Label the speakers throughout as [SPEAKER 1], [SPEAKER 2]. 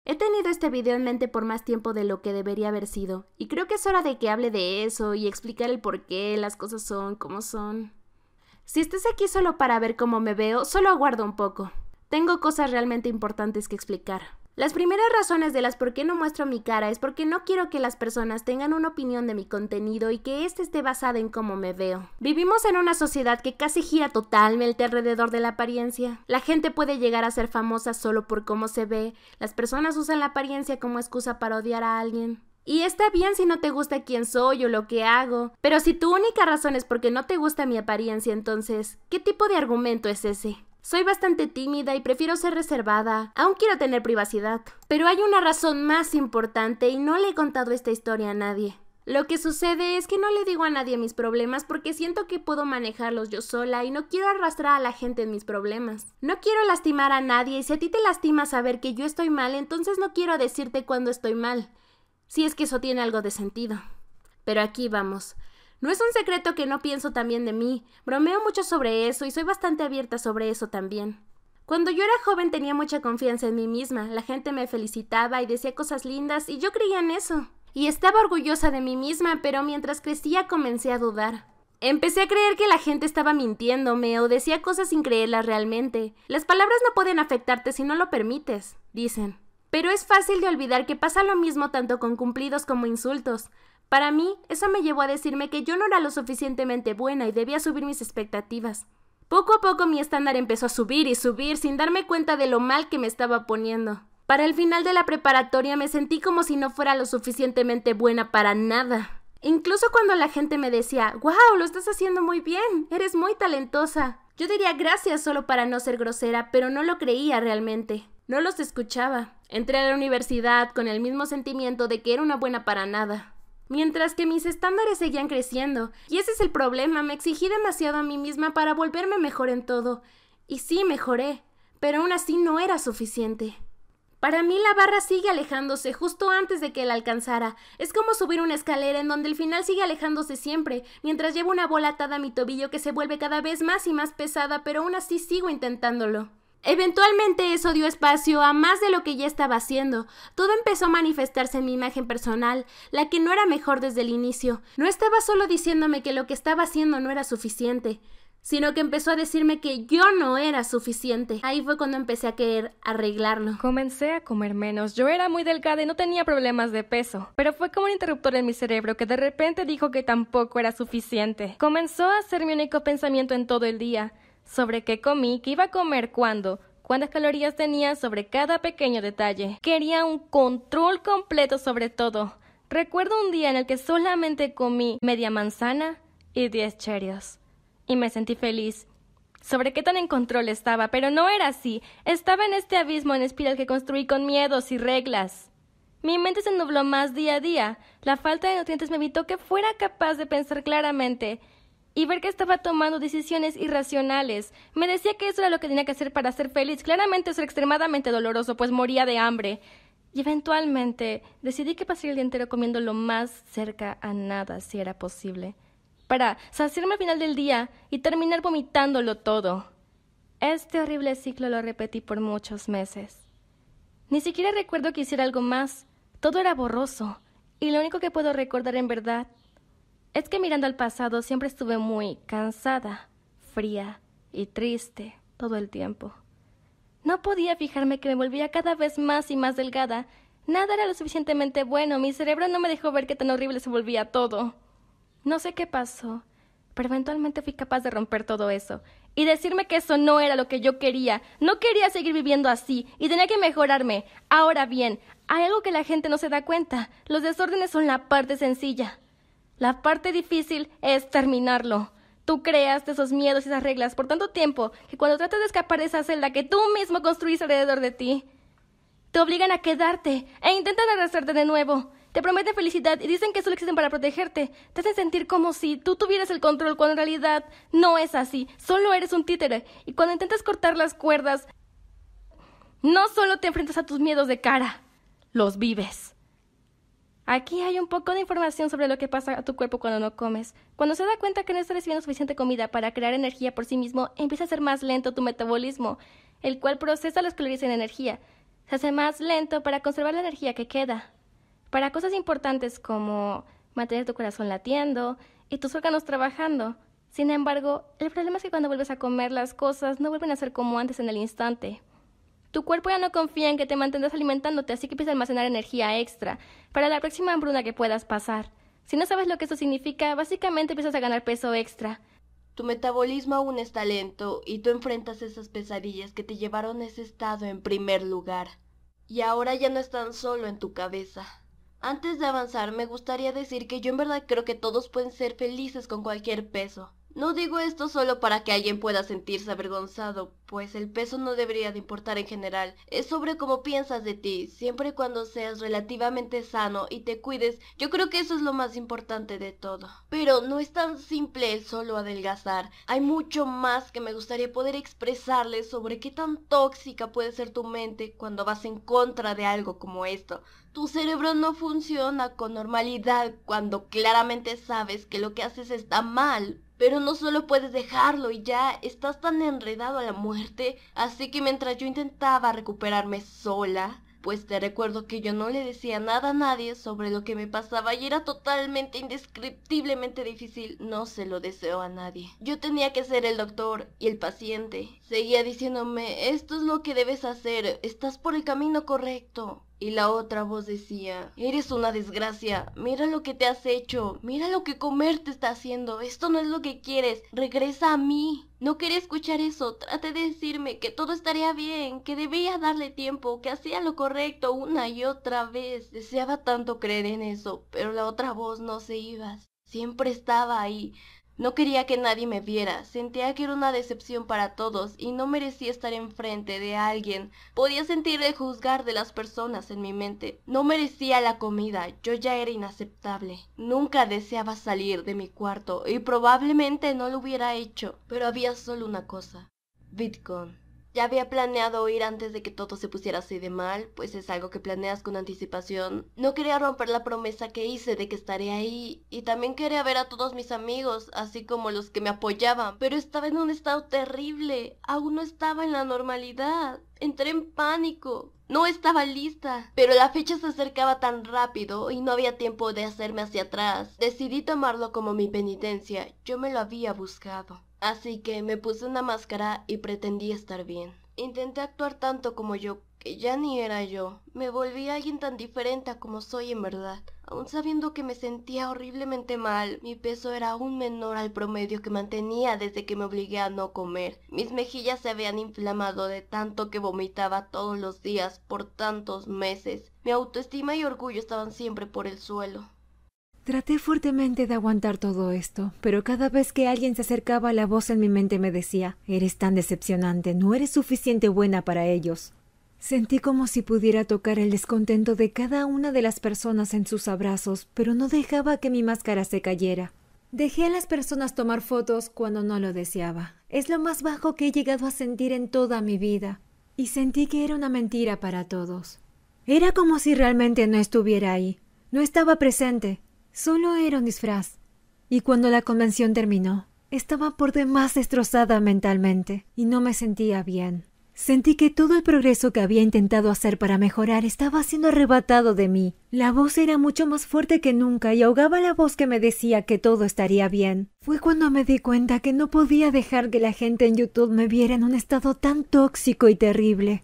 [SPEAKER 1] He tenido este video en mente por más tiempo de lo que debería haber sido, y creo que es hora de que hable de eso y explicar el por qué las cosas son como son. Si estás aquí solo para ver cómo me veo, solo aguarda un poco. Tengo cosas realmente importantes que explicar. Las primeras razones de las por qué no muestro mi cara es porque no quiero que las personas tengan una opinión de mi contenido y que éste esté basada en cómo me veo. Vivimos en una sociedad que casi gira totalmente alrededor de la apariencia. La gente puede llegar a ser famosa solo por cómo se ve. Las personas usan la apariencia como excusa para odiar a alguien. Y está bien si no te gusta quién soy o lo que hago, pero si tu única razón es porque no te gusta mi apariencia, entonces, ¿qué tipo de argumento es ese? Soy bastante tímida y prefiero ser reservada. Aún quiero tener privacidad. Pero hay una razón más importante y no le he contado esta historia a nadie. Lo que sucede es que no le digo a nadie mis problemas porque siento que puedo manejarlos yo sola y no quiero arrastrar a la gente en mis problemas. No quiero lastimar a nadie y si a ti te lastima saber que yo estoy mal, entonces no quiero decirte cuando estoy mal. Si es que eso tiene algo de sentido. Pero aquí vamos. No es un secreto que no pienso tan bien de mí, bromeo mucho sobre eso y soy bastante abierta sobre eso también. Cuando yo era joven tenía mucha confianza en mí misma, la gente me felicitaba y decía cosas lindas y yo creía en eso. Y estaba orgullosa de mí misma, pero mientras crecía comencé a dudar. Empecé a creer que la gente estaba mintiéndome o decía cosas sin creerlas realmente. Las palabras no pueden afectarte si no lo permites, dicen. Pero es fácil de olvidar que pasa lo mismo tanto con cumplidos como insultos. Para mí, eso me llevó a decirme que yo no era lo suficientemente buena y debía subir mis expectativas. Poco a poco mi estándar empezó a subir y subir sin darme cuenta de lo mal que me estaba poniendo. Para el final de la preparatoria me sentí como si no fuera lo suficientemente buena para nada. Incluso cuando la gente me decía, «¡Wow! Lo estás haciendo muy bien, eres muy talentosa». Yo diría gracias solo para no ser grosera, pero no lo creía realmente. No los escuchaba. Entré a la universidad con el mismo sentimiento de que era una buena para nada. Mientras que mis estándares seguían creciendo, y ese es el problema, me exigí demasiado a mí misma para volverme mejor en todo. Y sí, mejoré, pero aún así no era suficiente. Para mí la barra sigue alejándose justo antes de que la alcanzara. Es como subir una escalera en donde el final sigue alejándose siempre, mientras llevo una bola atada a mi tobillo que se vuelve cada vez más y más pesada, pero aún así sigo intentándolo. Eventualmente eso dio espacio a más de lo que ya estaba haciendo. Todo empezó a manifestarse en mi imagen personal, la que no era mejor desde el inicio. No estaba solo diciéndome que lo que estaba haciendo no era suficiente, sino que empezó a decirme que yo no era suficiente. Ahí fue cuando empecé a querer arreglarlo.
[SPEAKER 2] Comencé a comer menos. Yo era muy delgada y no tenía problemas de peso, pero fue como un interruptor en mi cerebro que de repente dijo que tampoco era suficiente. Comenzó a ser mi único pensamiento en todo el día. Sobre qué comí, qué iba a comer, cuándo, cuántas calorías tenía, sobre cada pequeño detalle. Quería un control completo sobre todo. Recuerdo un día en el que solamente comí media manzana y 10 Cheerios. Y me sentí feliz. Sobre qué tan en control estaba, pero no era así. Estaba en este abismo en espiral que construí con miedos y reglas. Mi mente se nubló más día a día. La falta de nutrientes me evitó que fuera capaz de pensar claramente y ver que estaba tomando decisiones irracionales. Me decía que eso era lo que tenía que hacer para ser feliz. Claramente eso era extremadamente doloroso, pues moría de hambre. Y eventualmente decidí que pasaría el día entero comiendo lo más cerca a nada, si era posible, para saciarme al final del día y terminar vomitándolo todo. Este horrible ciclo lo repetí por muchos meses. Ni siquiera recuerdo que hiciera algo más. Todo era borroso. Y lo único que puedo recordar en verdad es que mirando al pasado siempre estuve muy cansada, fría y triste todo el tiempo. No podía fijarme que me volvía cada vez más y más delgada. Nada era lo suficientemente bueno. Mi cerebro no me dejó ver qué tan horrible se volvía todo. No sé qué pasó, pero eventualmente fui capaz de romper todo eso y decirme que eso no era lo que yo quería. No quería seguir viviendo así y tenía que mejorarme. Ahora bien, hay algo que la gente no se da cuenta. Los desórdenes son la parte sencilla. La parte difícil es terminarlo. Tú creaste esos miedos y esas reglas por tanto tiempo que cuando tratas de escapar de esa celda que tú mismo construiste alrededor de ti, te obligan a quedarte e intentan arrastrarte de nuevo. Te prometen felicidad y dicen que solo existen para protegerte. Te hacen sentir como si tú tuvieras el control cuando en realidad no es así. Solo eres un títere. Y cuando intentas cortar las cuerdas, no solo te enfrentas a tus miedos de cara, los vives. Aquí hay un poco de información sobre lo que pasa a tu cuerpo cuando no comes. Cuando se da cuenta que no está recibiendo suficiente comida para crear energía por sí mismo, empieza a ser más lento tu metabolismo, el cual procesa las calorías en energía. Se hace más lento para conservar la energía que queda. Para cosas importantes como mantener tu corazón latiendo y tus órganos trabajando. Sin embargo, el problema es que cuando vuelves a comer las cosas no vuelven a ser como antes en el instante. Tu cuerpo ya no confía en que te mantendrás alimentándote, así que empieza a almacenar energía extra para la próxima hambruna que puedas pasar. Si no sabes lo que eso significa, básicamente empiezas a ganar peso extra.
[SPEAKER 3] Tu metabolismo aún está lento y tú enfrentas esas pesadillas que te llevaron a ese estado en primer lugar. Y ahora ya no están solo en tu cabeza. Antes de avanzar, me gustaría decir que yo en verdad creo que todos pueden ser felices con cualquier peso. No digo esto solo para que alguien pueda sentirse avergonzado, pues el peso no debería de importar en general. Es sobre cómo piensas de ti, siempre y cuando seas relativamente sano y te cuides. Yo creo que eso es lo más importante de todo. Pero no es tan simple el solo adelgazar. Hay mucho más que me gustaría poder expresarles sobre qué tan tóxica puede ser tu mente cuando vas en contra de algo como esto. Tu cerebro no funciona con normalidad cuando claramente sabes que lo que haces está mal. Pero no solo puedes dejarlo y ya estás tan enredado a la muerte. Así que mientras yo intentaba recuperarme sola, pues te recuerdo que yo no le decía nada a nadie sobre lo que me pasaba y era totalmente indescriptiblemente difícil. No se lo deseo a nadie. Yo tenía que ser el doctor y el paciente. Seguía diciéndome, esto es lo que debes hacer, estás por el camino correcto. Y la otra voz decía, eres una desgracia, mira lo que te has hecho, mira lo que comer te está haciendo, esto no es lo que quieres, regresa a mí. No quería escuchar eso, traté de decirme que todo estaría bien, que debía darle tiempo, que hacía lo correcto una y otra vez. Deseaba tanto creer en eso, pero la otra voz no se iba, siempre estaba ahí. No quería que nadie me viera, sentía que era una decepción para todos y no merecía estar enfrente de alguien. Podía sentir el juzgar de las personas en mi mente. No merecía la comida, yo ya era inaceptable. Nunca deseaba salir de mi cuarto y probablemente no lo hubiera hecho, pero había solo una cosa: VidCon. Ya había planeado ir antes de que todo se pusiera así de mal, pues es algo que planeas con anticipación. No quería romper la promesa que hice de que estaré ahí, y también quería ver a todos mis amigos, así como los que me apoyaban, pero estaba en un estado terrible, aún no estaba en la normalidad. Entré en pánico. No estaba lista, pero la fecha se acercaba tan rápido y no había tiempo de hacerme hacia atrás. Decidí tomarlo como mi penitencia, yo me lo había buscado. Así que me puse una máscara y pretendí estar bien. Intenté actuar tanto como yo, que ya ni era yo. Me volví alguien tan diferente a como soy en verdad. Aún sabiendo que me sentía horriblemente mal, mi peso era aún menor al promedio que mantenía desde que me obligué a no comer. Mis mejillas se habían inflamado de tanto que vomitaba todos los días por tantos meses. Mi autoestima y orgullo estaban siempre por el suelo.
[SPEAKER 4] Traté fuertemente de aguantar todo esto, pero cada vez que alguien se acercaba, la voz en mi mente me decía, eres tan decepcionante, no eres suficiente buena para ellos. Sentí como si pudiera tocar el descontento de cada una de las personas en sus abrazos, pero no dejaba que mi máscara se cayera. Dejé a las personas tomar fotos cuando no lo deseaba. Es lo más bajo que he llegado a sentir en toda mi vida, y sentí que era una mentira para todos. Era como si realmente no estuviera ahí, no estaba presente. Solo era un disfraz. Y cuando la convención terminó, estaba por demás destrozada mentalmente y no me sentía bien. Sentí que todo el progreso que había intentado hacer para mejorar estaba siendo arrebatado de mí. La voz era mucho más fuerte que nunca y ahogaba la voz que me decía que todo estaría bien. Fue cuando me di cuenta que no podía dejar que la gente en YouTube me viera en un estado tan tóxico y terrible.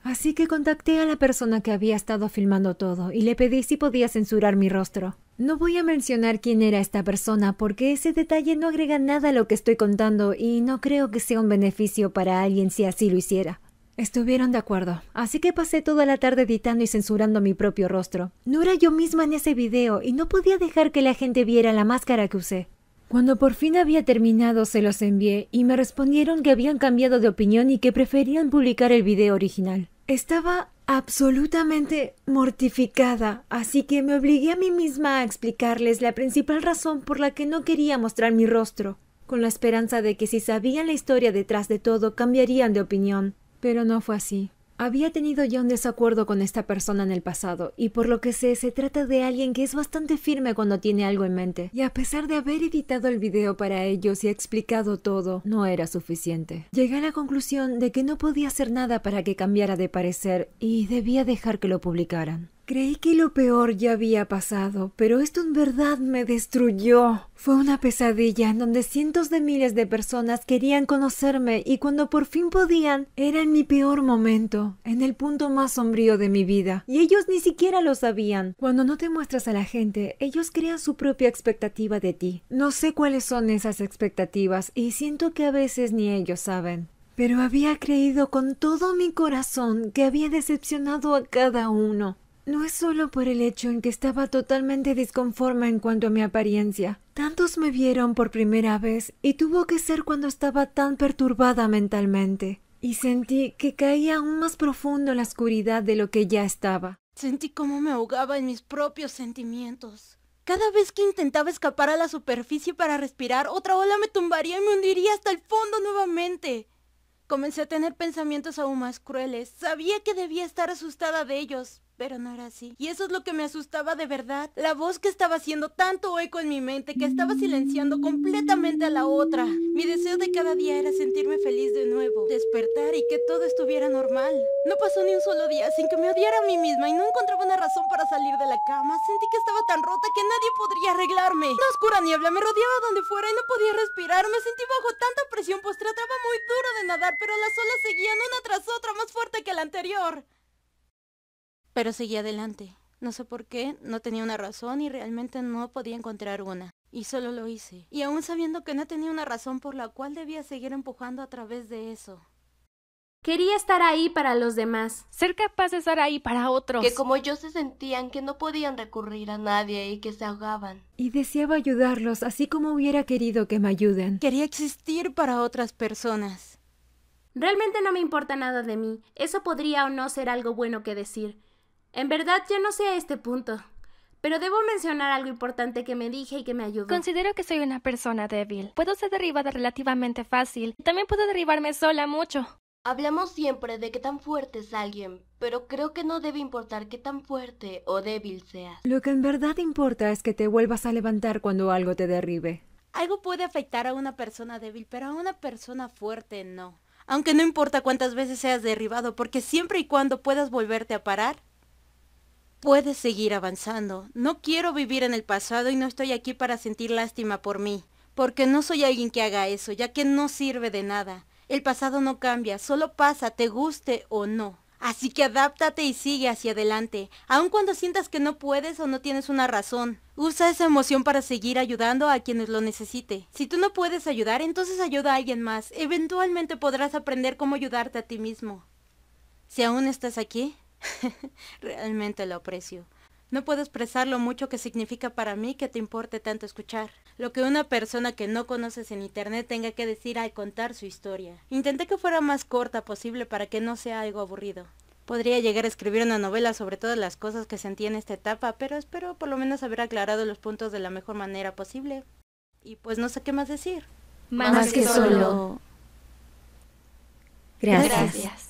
[SPEAKER 4] Así que contacté a la persona que había estado filmando todo y le pedí si podía censurar mi rostro. No voy a mencionar quién era esta persona porque ese detalle no agrega nada a lo que estoy contando y no creo que sea un beneficio para alguien si así lo hiciera. Estuvieron de acuerdo, así que pasé toda la tarde editando y censurando mi propio rostro. No era yo misma en ese video y no podía dejar que la gente viera la máscara que usé. Cuando por fin había terminado se los envié y me respondieron que habían cambiado de opinión y que preferían publicar el video original. Estaba absolutamente mortificada, así que me obligué a mí misma a explicarles la principal razón por la que no quería mostrar mi rostro, con la esperanza de que si sabían la historia detrás de todo cambiarían de opinión. Pero no fue así. Había tenido ya un desacuerdo con esta persona en el pasado, y por lo que sé, se trata de alguien que es bastante firme cuando tiene algo en mente. Y a pesar de haber editado el video para ellos y explicado todo, no era suficiente. Llegué a la conclusión de que no podía hacer nada para que cambiara de parecer, y debía dejar que lo publicaran. Creí que lo peor ya había pasado, pero esto en verdad me destruyó. Fue una pesadilla en donde cientos de miles de personas querían conocerme y cuando por fin podían, era en mi peor momento, en el punto más sombrío de mi vida. Y ellos ni siquiera lo sabían. Cuando no te muestras a la gente, ellos crean su propia expectativa de ti. No sé cuáles son esas expectativas y siento que a veces ni ellos saben. Pero había creído con todo mi corazón que había decepcionado a cada uno. No es solo por el hecho en que estaba totalmente disconforme en cuanto a mi apariencia. Tantos me vieron por primera vez y tuvo que ser cuando estaba tan perturbada mentalmente. Y sentí que caía aún más profundo en la oscuridad de lo que ya estaba.
[SPEAKER 5] Sentí cómo me ahogaba en mis propios sentimientos. Cada vez que intentaba escapar a la superficie para respirar, otra ola me tumbaría y me hundiría hasta el fondo nuevamente. Comencé a tener pensamientos aún más crueles. Sabía que debía estar asustada de ellos, pero no era así. Y eso es lo que me asustaba de verdad. La voz que estaba haciendo tanto eco en mi mente que estaba silenciando completamente a la otra. Mi deseo de cada día era sentirme feliz de nuevo, despertar y que todo estuviera normal. No pasó ni un solo día sin que me odiara a mí misma y no encontraba una razón para salir de la cama. Sentí que estaba tan rota que nadie podría arreglarme. Una oscura niebla me rodeaba donde fuera y no podía respirar. Me sentí bajo tanta presión pues trataba muy duro de nadar, pero las olas seguían una tras otra más fuerte que la anterior. Pero seguí adelante. No sé por qué, no tenía una razón y realmente no podía encontrar una. Y solo lo hice. Y aún sabiendo que no tenía una razón por la cual debía seguir empujando a través de eso.
[SPEAKER 1] Quería estar ahí para los demás.
[SPEAKER 2] Ser capaz de estar ahí para otros.
[SPEAKER 3] Que como yo se sentían que no podían recurrir a nadie y que se ahogaban.
[SPEAKER 4] Y deseaba ayudarlos, así como hubiera querido que me ayuden.
[SPEAKER 5] Quería existir para otras personas.
[SPEAKER 1] Realmente no me importa nada de mí. Eso podría o no ser algo bueno que decir. En verdad ya no sé a este punto. Pero debo mencionar algo importante que me dije y que me ayudó.
[SPEAKER 2] Considero que soy una persona débil. Puedo ser derribada relativamente fácil. También puedo derribarme sola mucho.
[SPEAKER 3] Hablamos siempre de qué tan fuerte es alguien, pero creo que no debe importar qué tan fuerte o débil seas.
[SPEAKER 4] Lo que en verdad importa es que te vuelvas a levantar cuando algo te derribe.
[SPEAKER 5] Algo puede afectar a una persona débil, pero a una persona fuerte no. Aunque no importa cuántas veces seas derribado, porque siempre y cuando puedas volverte a parar, puedes seguir avanzando. No quiero vivir en el pasado y no estoy aquí para sentir lástima por mí, porque no soy alguien que haga eso, ya que no sirve de nada. El pasado no cambia, solo pasa, te guste o no. Así que adáptate y sigue hacia adelante, aun cuando sientas que no puedes o no tienes una razón. Usa esa emoción para seguir ayudando a quienes lo necesite. Si tú no puedes ayudar, entonces ayuda a alguien más. Eventualmente podrás aprender cómo ayudarte a ti mismo. Si aún estás aquí, realmente lo aprecio. No puedo expresar lo mucho que significa para mí que te importe tanto escuchar lo que una persona que no conoces en internet tenga que decir al contar su historia. Intenté que fuera más corta posible para que no sea algo aburrido. Podría llegar a escribir una novela sobre todas las cosas que sentí en esta etapa, pero espero por lo menos haber aclarado los puntos de la mejor manera posible. Y pues no sé qué más decir.
[SPEAKER 2] Más que solo.
[SPEAKER 4] Gracias.
[SPEAKER 2] Gracias.